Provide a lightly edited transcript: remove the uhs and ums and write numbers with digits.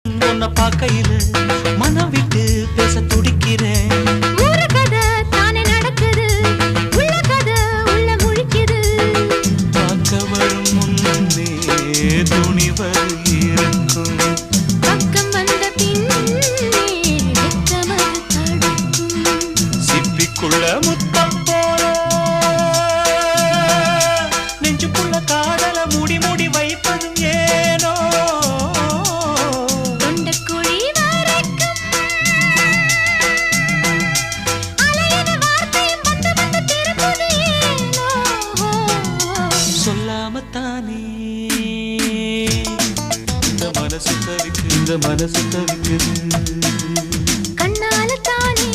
உன்னை பார்க்கையில மனம் விட்டு பேச துடிக்கிறேன். ஊரு கதை தானே நடக்குது, உள்ள கதை உள்ள முழிக்குது. பார்க்க வரும் முன்னே துணிவது இருக்கும், பக்கம் வந்த பின்னே வெட்கமது தடுக்கும். சிப்பிக்குள்ள முத்தம் போல நெஞ்சுக்குள்ள காதல மூடி மூடி வைப்பதும் ஏனோ. தொண்டக்குழி வரைக்கும் அலையின வார்த்தையும் வந்து வந்து திரும்புது ஏனோ. சொல்லாமத்தானே இந்த மனசு தவிக்குது. கண்ணால தானே